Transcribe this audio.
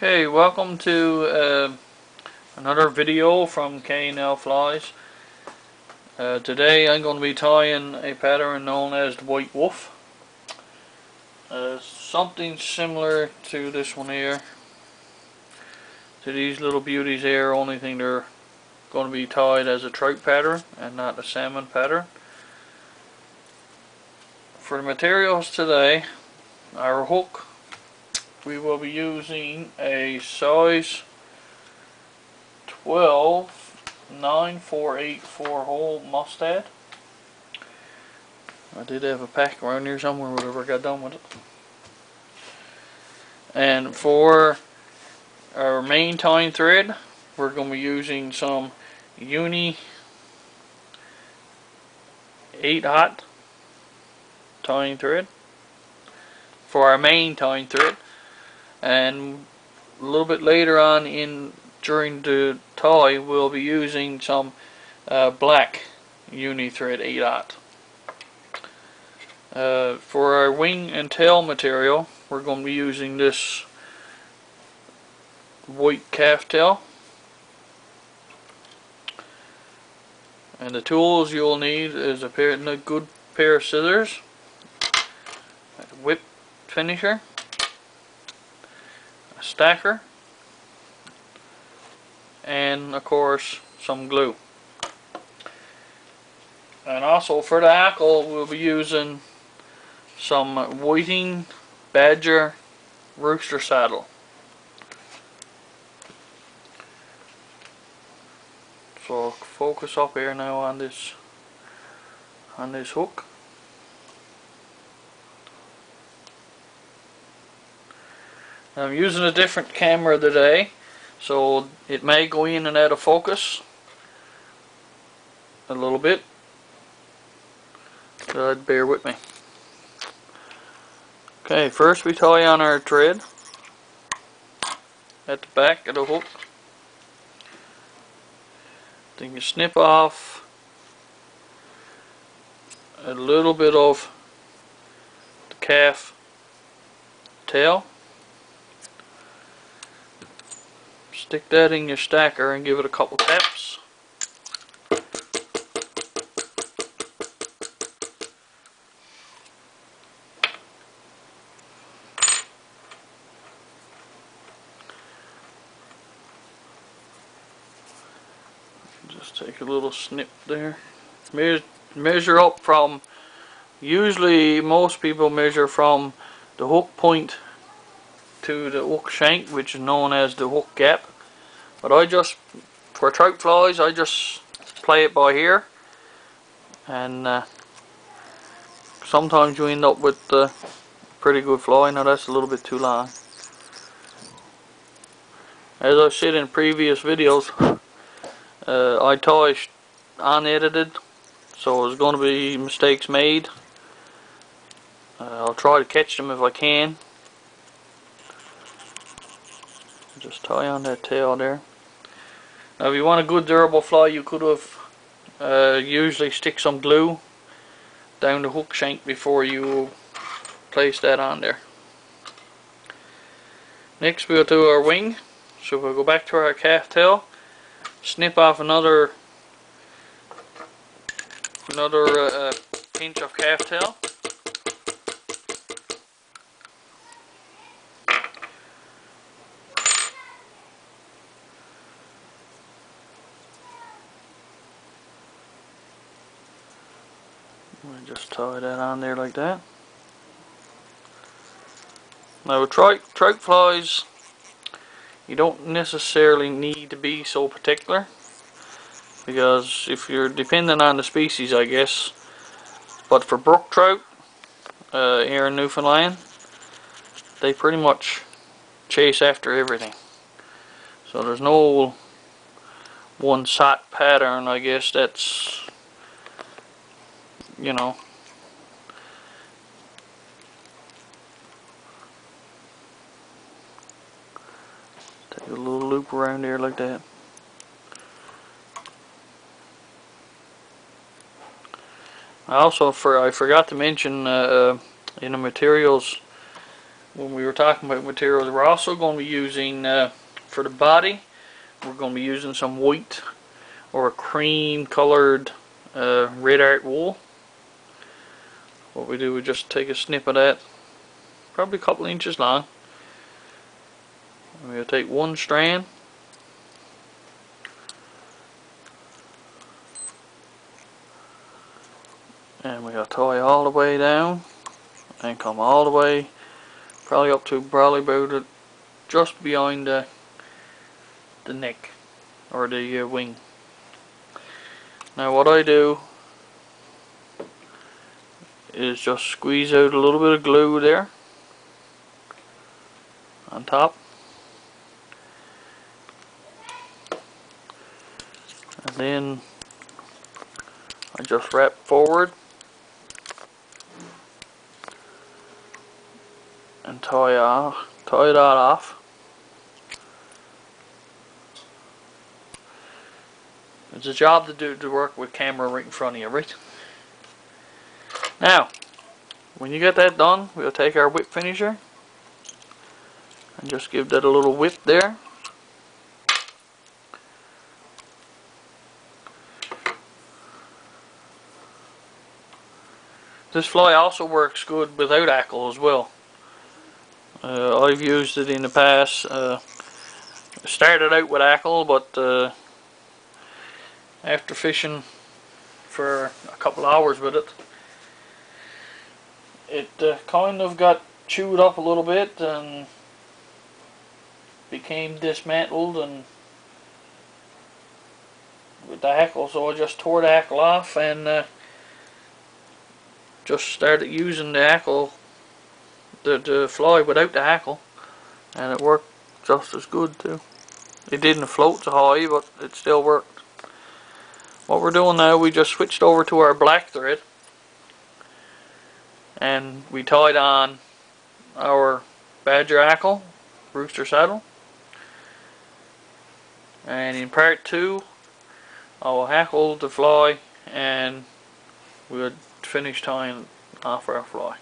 Okay, welcome to another video from KNL Flies. Today I'm going to be tying a pattern known as the White Wulff. Something similar to this one here, to these little beauties here, only thing they're going to be tied as a trout pattern and not a salmon pattern. For the materials today, our hook, we will be using a size 12 9/4/8/4 hole mustad. I did have a pack around here somewhere, whatever I got done with it. And for our main tying thread, we're going to be using some uni 8/0 tying thread for our main tying thread. And a little bit later on during the tie, we'll be using some black uni thread 8/0. For our wing and tail material, we're going to be using this white calf tail. And the tools you'll need is a good pair of scissors, a whip finisher, a stacker, and of course some glue. And also for the hackle, we'll be using some whiting badger rooster saddle. So I'll focus up here now on this hook. I'm using a different camera today, so it may go in and out of focus a little bit, so I'd bear with me. Okay, first we tie on our thread at the back of the hook. Then you snip off a little bit of the calf tail. Stick that in your stacker and give it a couple taps. Just take a little snip there. Measure up from, usually most people measure from the hook point to the hook shank, which is known as the hook gap. But for trout flies, I just play it by ear, and sometimes you end up with a pretty good fly. Now that's a little bit too long. As I've said in previous videos, I tie unedited, so there's going to be mistakes made. I'll try to catch them if I can. Just tie on that tail there. Now if you want a good durable fly, you could have usually stick some glue down the hook shank before you place that on there. Next we'll do our wing. So we'll go back to our calf tail, snip off another pinch of calf tail. We'll just tie that on there like that. Now with trout flies, you don't necessarily need to be so particular, because if you're dependent on the species, I guess. But for brook trout here in Newfoundland, they pretty much chase after everything. So there's no one set pattern, I guess, that's, you know, take a little loop around there like that. I forgot to mention in the materials, when we were talking about materials, we're also going to be using for the body, we're going to be using some white or a cream colored red art wool. What we do, we just take a snip of that, probably a couple inches long. We'll take one strand and we'll tie all the way down and come all the way probably up to about just behind the neck or the wing. Now what I do is just squeeze out a little bit of glue there on top, and then I just wrap forward and tie that off. It's a job to do to work with camera right in front of you, right? Now, when you get that done, we'll take our whip finisher and just give that a little whip there. This fly also works good without hackle as well. I've used it in the past. Started out with hackle, but after fishing for a couple of hours with it, it kind of got chewed up a little bit and became dismantled and with the hackle, so I just tore the hackle off and just started using the hackle, the fly without the hackle, and it worked just as good too. It didn't float so high, but it still worked. What we're doing now, we just switched over to our black thread and we tied on our badger hackle, rooster saddle, and in part 2 I will hackle the fly and we'll finish tying off our fly.